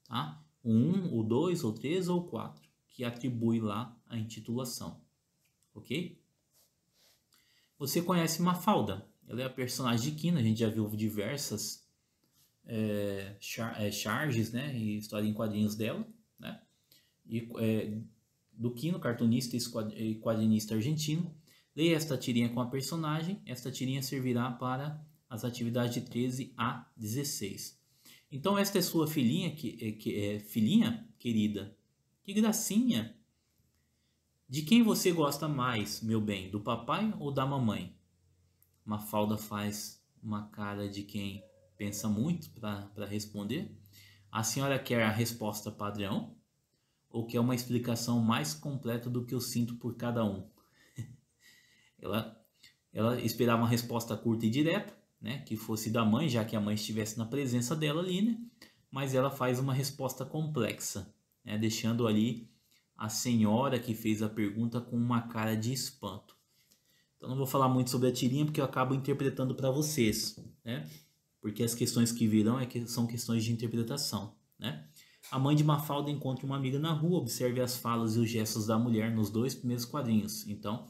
Speaker 1: Tá? O 1, o 2, o 3 ou o 4, que atribui lá a intitulação, ok? Você conhece Mafalda, ela é a personagem de Quina, a gente já viu diversas charges, né, e história em quadrinhos dela, né, e do Quino, cartunista e quadrinista argentino. Leia esta tirinha com a personagem, esta tirinha servirá para as atividades de 13 a 16. Então esta é sua filhinha, filhinha querida, que gracinha! De quem você gosta mais, meu bem, do papai ou da mamãe? Mafalda faz uma cara de quem pensa muito para responder. A senhora quer a resposta padrão ou quer uma explicação mais completa do que eu sinto por cada um? Ela esperava uma resposta curta e direta, né, que fosse da mãe, já que a mãe estivesse na presença dela ali, né? Mas ela faz uma resposta complexa, né, deixando ali a senhora que fez a pergunta com uma cara de espanto. Então não vou falar muito sobre a tirinha porque eu acabo interpretando para vocês, né? Porque as questões que virão são questões de interpretação, né? A mãe de Mafalda encontra uma amiga na rua, observe as falas e os gestos da mulher nos 2 primeiros quadrinhos. Então,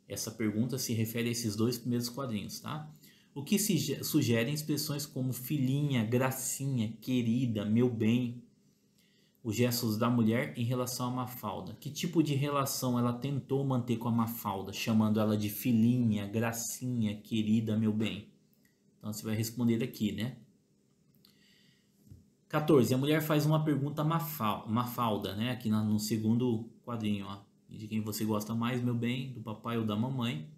Speaker 1: essa pergunta se refere a esses 2 primeiros quadrinhos, tá? O que se sugerem expressões como filhinha, gracinha, querida, meu bem. Os gestos da mulher em relação a Mafalda. Que tipo de relação ela tentou manter com a Mafalda, chamando ela de filhinha, gracinha, querida, meu bem? Então você vai responder aqui, né? 14. A mulher faz uma pergunta a Mafalda, né? Aqui no segundo quadrinho, ó. De quem você gosta mais, meu bem, do papai ou da mamãe.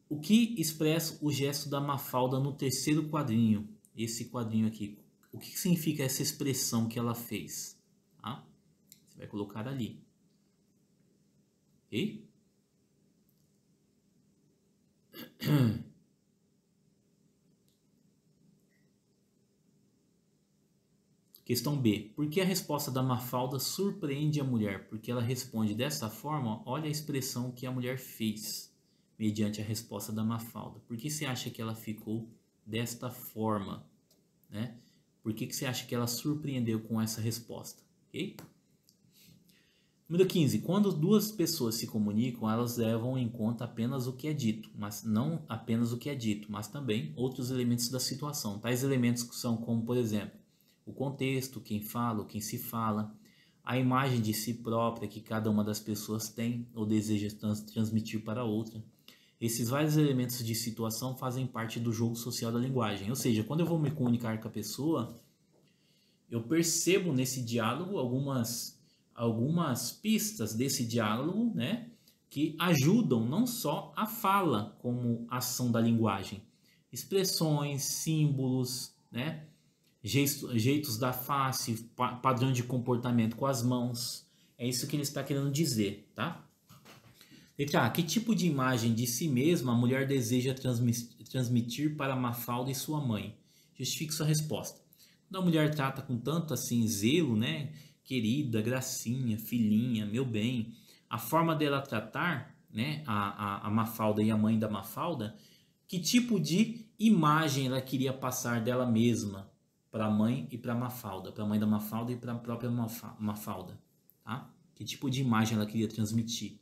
Speaker 1: O que expressa o gesto da Mafalda no terceiro quadrinho? Esse quadrinho aqui. O que significa essa expressão que ela fez? Tá? Você vai colocar ali. Ok? Questão B. Por que a resposta da Mafalda surpreende a mulher? Porque ela responde dessa forma, olha a expressão que a mulher fez mediante a resposta da Mafalda. Por que você acha que ela ficou desta forma? Né? Por que você acha que ela surpreendeu com essa resposta? Ok? Número 15. Quando duas pessoas se comunicam, elas levam em conta apenas o que é dito, mas não apenas o que é dito, mas também outros elementos da situação. Tais elementos são como, por exemplo, o contexto, quem fala, quem se fala, a imagem de si própria que cada uma das pessoas tem ou deseja transmitir para outra. Esses vários elementos de situação fazem parte do jogo social da linguagem. Ou seja, quando eu vou me comunicar com a pessoa, eu percebo nesse diálogo algumas pistas desse diálogo, né, que ajudam não só a fala como ação da linguagem. Expressões, símbolos, né, jeitos da face, padrão de comportamento com as mãos. É isso que ele está querendo dizer, tá? Letra A. Que tipo de imagem de si mesma a mulher deseja transmitir para Mafalda e sua mãe? Justifique sua resposta. Quando a mulher trata com tanto assim zelo, né? Querida, gracinha, filhinha, meu bem. A forma dela tratar, né? A Mafalda e a mãe da Mafalda. Que tipo de imagem ela queria passar dela mesma para a mãe e para a Mafalda? Para a mãe da Mafalda e para a própria Mafalda. Tá? Que tipo de imagem ela queria transmitir?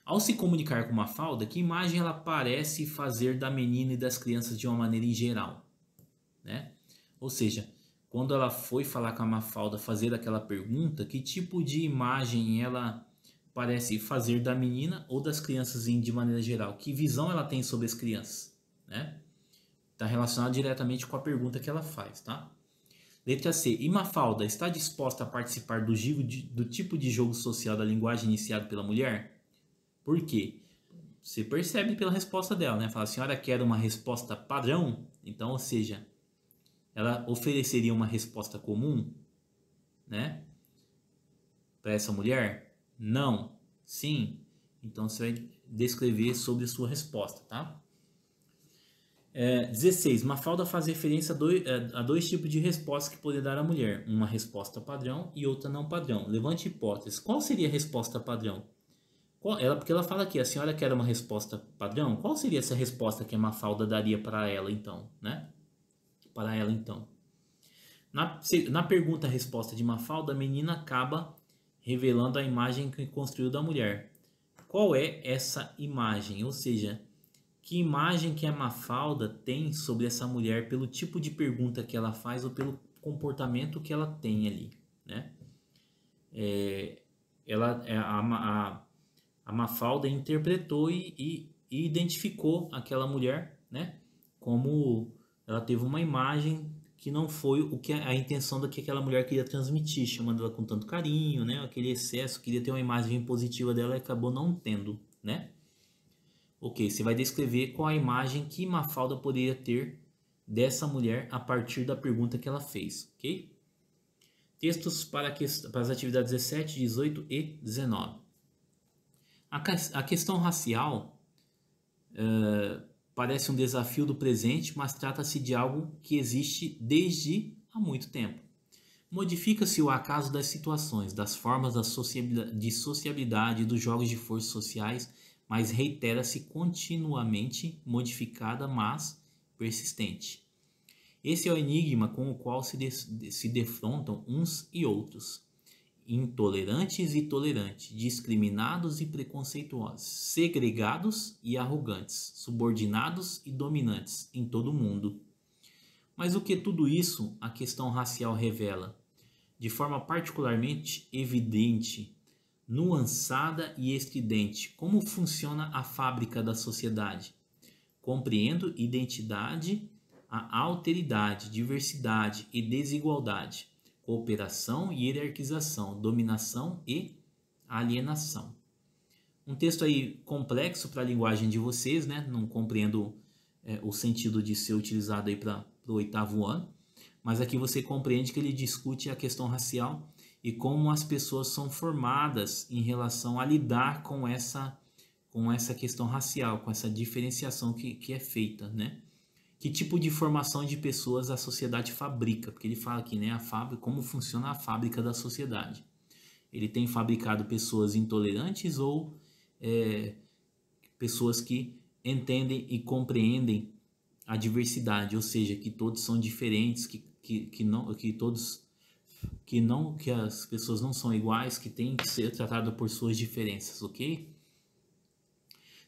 Speaker 1: Ao se comunicar com Mafalda, que imagem ela parece fazer da menina e das crianças de uma maneira em geral, né? Ou seja, quando ela foi falar com a Mafalda, fazer aquela pergunta, que tipo de imagem ela parece fazer da menina ou das crianças de maneira geral? Que visão ela tem sobre as crianças, né? Está relacionado diretamente com a pergunta que ela faz, tá? Letra C. E Mafalda está disposta a participar do tipo de jogo social da linguagem iniciado pela mulher? Por quê? Você percebe pela resposta dela, né? Fala, a senhora quer uma resposta padrão? Então, ou seja, ela ofereceria uma resposta comum, né? Para essa mulher? Não. Sim. Então, você vai descrever sobre a sua resposta, tá? 16. Mafalda faz referência a dois tipos de respostas que poderia dar a mulher. Uma resposta padrão e outra não padrão. Levante hipótese. Qual seria a resposta padrão? Porque ela fala aqui, a senhora quer uma resposta padrão? Qual seria essa resposta que a Mafalda daria para ela então, né? Para ela então. Na pergunta-resposta de Mafalda, a menina acaba revelando a imagem que construiu da mulher. Qual é essa imagem? Ou seja, que imagem que a Mafalda tem sobre essa mulher pelo tipo de pergunta que ela faz ou pelo comportamento que ela tem ali, né? A Mafalda interpretou e identificou aquela mulher, né? Como ela teve uma imagem que não foi o que a intenção do que aquela mulher queria transmitir, chamando ela com tanto carinho, né? Aquele excesso, queria ter uma imagem positiva dela e acabou não tendo, né? Ok, você vai descrever qual a imagem que Mafalda poderia ter dessa mulher a partir da pergunta que ela fez, ok? Textos para as atividades 17, 18 e 19. A questão racial parece um desafio do presente, mas trata-se de algo que existe desde há muito tempo. Modifica-se o acaso das situações, das formas de sociabilidade e dos jogos de forças sociais, mas reitera-se continuamente modificada, mas persistente. Esse é o enigma com o qual se defrontam uns e outros, intolerantes e tolerantes, discriminados e preconceituosos, segregados e arrogantes, subordinados e dominantes em todo o mundo. Mas o que tudo isso a questão racial revela? De forma particularmente evidente, nuançada e estridente, como funciona a fábrica da sociedade. Compreendo identidade, a alteridade, diversidade e desigualdade, cooperação e hierarquização, dominação e alienação. Um texto aí complexo para a linguagem de vocês, né? Não compreendo o sentido de ser utilizado aí para o 8º ano, mas aqui você compreende que ele discute a questão racial e como as pessoas são formadas em relação a lidar com essa questão racial, com essa diferenciação que é feita, né? Que tipo de formação de pessoas a sociedade fabrica? Porque ele fala aqui, né, como funciona a fábrica da sociedade. Ele tem fabricado pessoas intolerantes ou pessoas que entendem e compreendem a diversidade, ou seja, que todos são diferentes, que as pessoas não são iguais, que tem que ser tratado por suas diferenças, ok?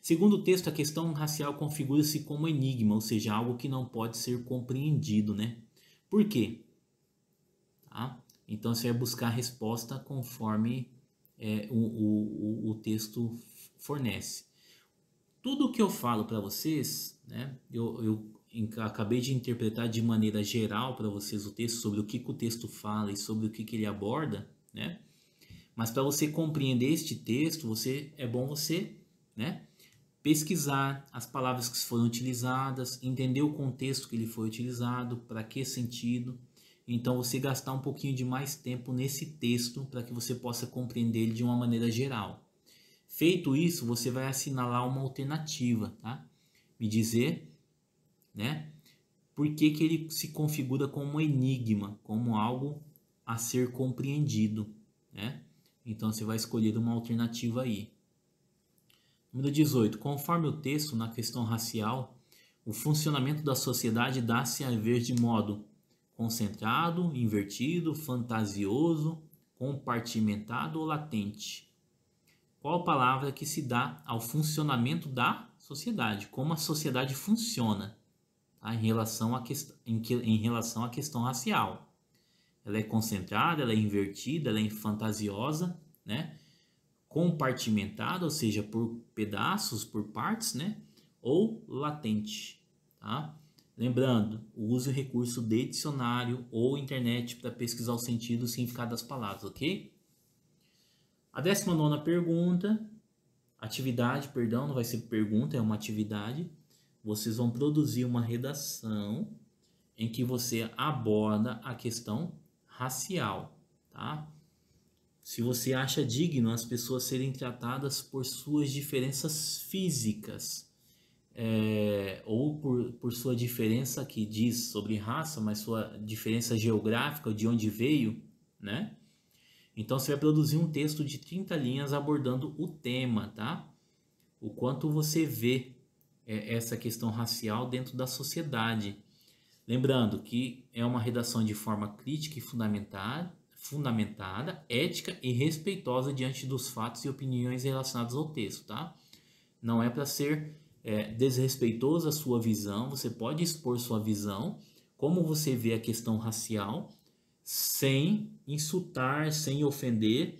Speaker 1: Segundo o texto, a questão racial configura-se como enigma, ou seja, algo que não pode ser compreendido, né? Por quê? Tá? Então você vai buscar a resposta conforme o texto fornece. Tudo que eu falo para vocês, né? Eu acabei de interpretar de maneira geral para vocês o texto, sobre o que o texto fala e sobre o que ele aborda, né? Mas para você compreender este texto, é bom você, né, pesquisar as palavras que foram utilizadas, entender o contexto que ele foi utilizado, para que sentido. Então você gastar um pouquinho de mais tempo nesse texto para que você possa compreender ele de uma maneira geral. Feito isso, você vai assinalar uma alternativa, tá? Me dizer, né, por que ele se configura como um enigma, como algo a ser compreendido, né? Então você vai escolher uma alternativa aí. Número 18. Conforme o texto, na questão racial, o funcionamento da sociedade dá-se a ver de modo concentrado, invertido, fantasioso, compartimentado ou latente. Qual palavra que se dá ao funcionamento da sociedade? Como a sociedade funciona, tá? em relação à questão racial. Ela é concentrada, ela é invertida, ela é fantasiosa, né? Compartimentada, ou seja, por pedaços, por partes, né? Ou latente, tá? Lembrando, use o recurso de dicionário ou internet para pesquisar o sentido e o significado das palavras, ok? A 19ª pergunta, não vai ser pergunta, é uma atividade. Vocês vão produzir uma redação em que você aborda a questão racial, tá? Se você acha digno as pessoas serem tratadas por suas diferenças físicas, ou por sua diferença que diz sobre raça, mas sua diferença geográfica, de onde veio, né? Então você vai produzir um texto de 30 linhas abordando o tema, tá? O quanto você vê essa questão racial dentro da sociedade. Lembrando que é uma redação de forma crítica e fundamentada, ética e respeitosa diante dos fatos e opiniões relacionados ao texto, tá? Não é para ser desrespeitoso à sua visão, você pode expor sua visão, como você vê a questão racial, sem insultar, sem ofender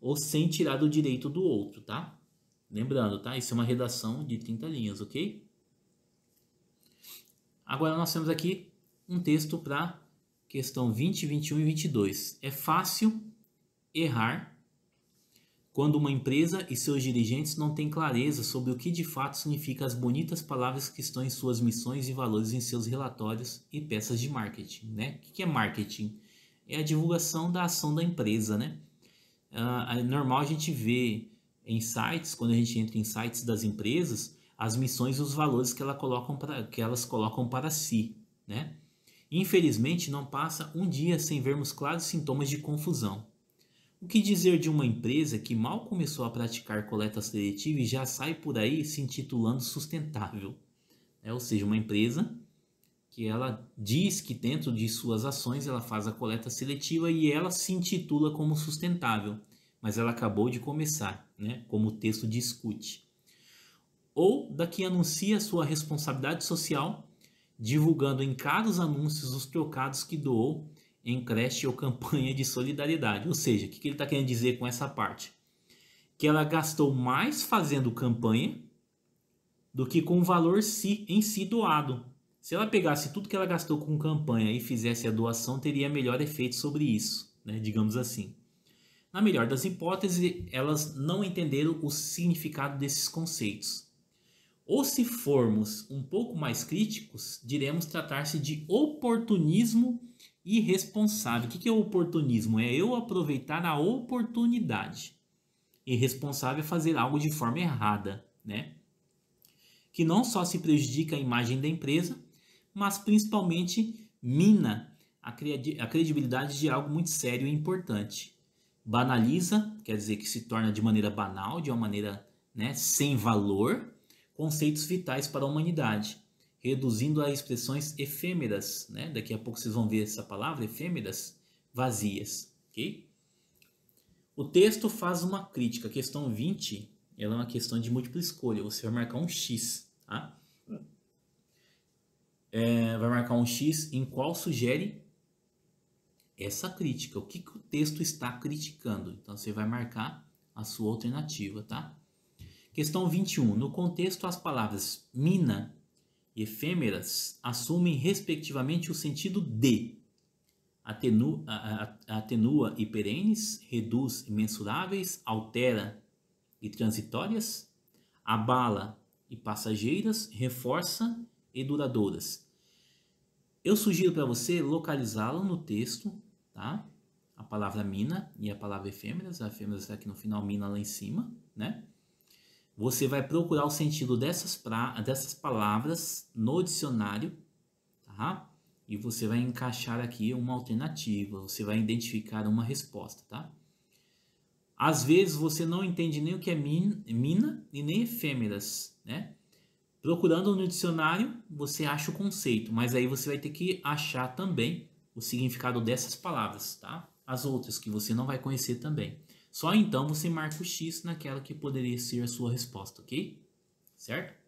Speaker 1: ou sem tirar do direito do outro, tá? Lembrando, tá? Isso é uma redação de 30 linhas, ok? Agora nós temos aqui um texto para questão 20, 21 e 22. É fácil errar quando uma empresa e seus dirigentes não têm clareza sobre o que de fato significa as bonitas palavras que estão em suas missões e valores em seus relatórios e peças de marketing, né? O que é marketing? É a divulgação da ação da empresa, né? É normal a gente ver em sites, quando a gente entra em sites das empresas, as missões e os valores que elas colocam para si, né? Infelizmente, não passa um dia sem vermos claros sintomas de confusão. O que dizer de uma empresa que mal começou a praticar coleta seletiva e já sai por aí se intitulando sustentável? Ou seja, uma empresa que ela diz que dentro de suas ações ela faz a coleta seletiva e ela se intitula como sustentável, mas ela acabou de começar, né? Como o texto discute. Ou da que anuncia sua responsabilidade social, divulgando em caros anúncios os trocados que doou em creche ou campanha de solidariedade. Ou seja, o que ele está querendo dizer com essa parte? Que ela gastou mais fazendo campanha do que com o valor em si doado. Se ela pegasse tudo que ela gastou com campanha e fizesse a doação, teria melhor efeito sobre isso, né? Digamos assim. Na melhor das hipóteses, elas não entenderam o significado desses conceitos. Ou se formos um pouco mais críticos, diremos tratar-se de oportunismo irresponsável. O que é oportunismo? É eu aproveitar a oportunidade. Irresponsável é fazer algo de forma errada, né? Que não só se prejudica a imagem da empresa, mas principalmente mina a credibilidade de algo muito sério e importante. Banaliza, quer dizer que se torna de maneira banal, de uma maneira, né, sem valor, conceitos vitais para a humanidade, reduzindo a expressões efêmeras, né? Daqui a pouco vocês vão ver essa palavra, efêmeras, vazias, ok? O texto faz uma crítica. A questão 20, ela é uma questão de múltipla escolha. Você vai marcar um X, tá? Vai marcar um X em qual sugere essa crítica. O que o texto está criticando? Então você vai marcar a sua alternativa, tá? Questão 21. No contexto, as palavras mina e efêmeras assumem respectivamente o sentido de atenua e perenes, reduz imensuráveis, altera e transitórias, abala e passageiras, reforça e duradouras. Eu sugiro para você localizá-la no texto, tá? A palavra mina e a palavra efêmeras. A efêmeras está aqui no final, mina lá em cima, né? Você vai procurar o sentido dessas palavras no dicionário, tá? E você vai encaixar aqui uma alternativa, você vai identificar uma resposta, tá? Às vezes você não entende nem o que é mina e nem efêmeras, né? Procurando no dicionário, você acha o conceito, mas aí você vai ter que achar também o significado dessas palavras, tá? As outras que você não vai conhecer também. Só então você marca o X naquela que poderia ser a sua resposta, ok? Certo?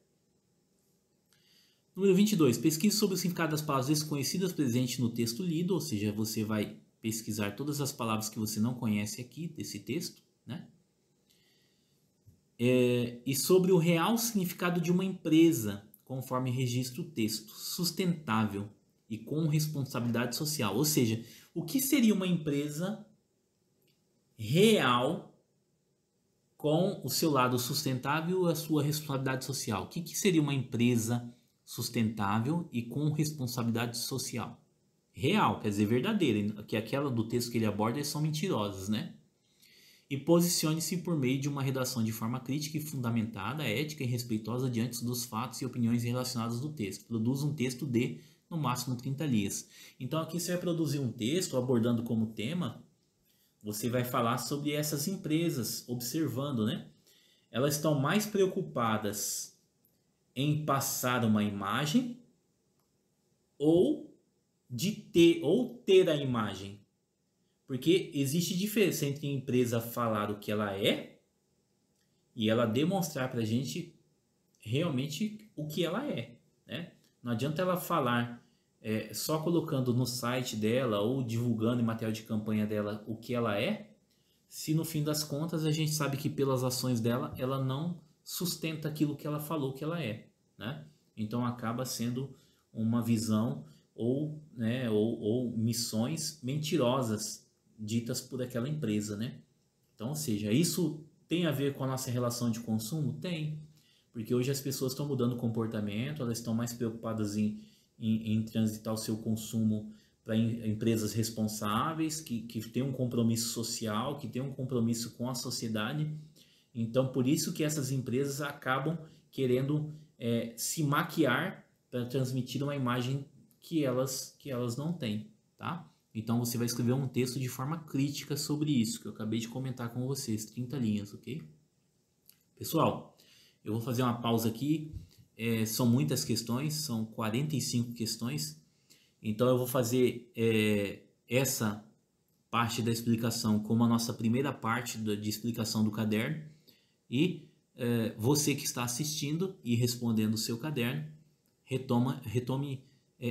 Speaker 1: Número 22. Pesquise sobre o significado das palavras desconhecidas presentes no texto lido, ou seja, você vai pesquisar todas as palavras que você não conhece aqui desse texto, né? E sobre o real significado de uma empresa, conforme registra o texto, sustentável e com responsabilidade social. Ou seja, o que seria uma empresa real com o seu lado sustentável e a sua responsabilidade social? O que seria uma empresa sustentável e com responsabilidade social? Real, quer dizer verdadeira, que aquela do texto que ele aborda são mentirosas, né? E posicione-se por meio de uma redação de forma crítica e fundamentada, ética e respeitosa diante dos fatos e opiniões relacionadas do texto. Produza um texto de, no máximo, 30 linhas. Então aqui você vai produzir um texto abordando como tema, você vai falar sobre essas empresas, observando, né? Elas estão mais preocupadas em passar uma imagem ou de ter a imagem. Porque existe diferença entre a empresa falar o que ela é e ela demonstrar para a gente realmente o que ela é, né? Não adianta ela falar só colocando no site dela ou divulgando em material de campanha dela o que ela é, se no fim das contas a gente sabe que pelas ações dela ela não sustenta aquilo que ela falou que ela é, né? Então acaba sendo uma visão ou, né, ou missões mentirosas ditas por aquela empresa, né? Então, ou seja, isso tem a ver com a nossa relação de consumo? Tem, porque hoje as pessoas estão mudando o comportamento, elas estão mais preocupadas em transitar o seu consumo para empresas responsáveis, que têm um compromisso social, que têm um compromisso com a sociedade. Então, por isso que essas empresas acabam querendo se maquiar para transmitir uma imagem que elas não têm, tá? Então, você vai escrever um texto de forma crítica sobre isso, que eu acabei de comentar com vocês, 30 linhas, ok? Pessoal, eu vou fazer uma pausa aqui, são muitas questões, são 45 questões, então eu vou fazer essa parte da explicação como a nossa primeira parte de explicação do caderno, e você que está assistindo e respondendo o seu caderno, retome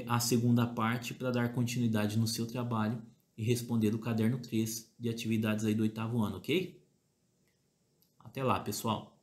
Speaker 1: a segunda parte para dar continuidade no seu trabalho e responder o caderno 3 de atividades aí do 8º ano, ok? Até lá, pessoal!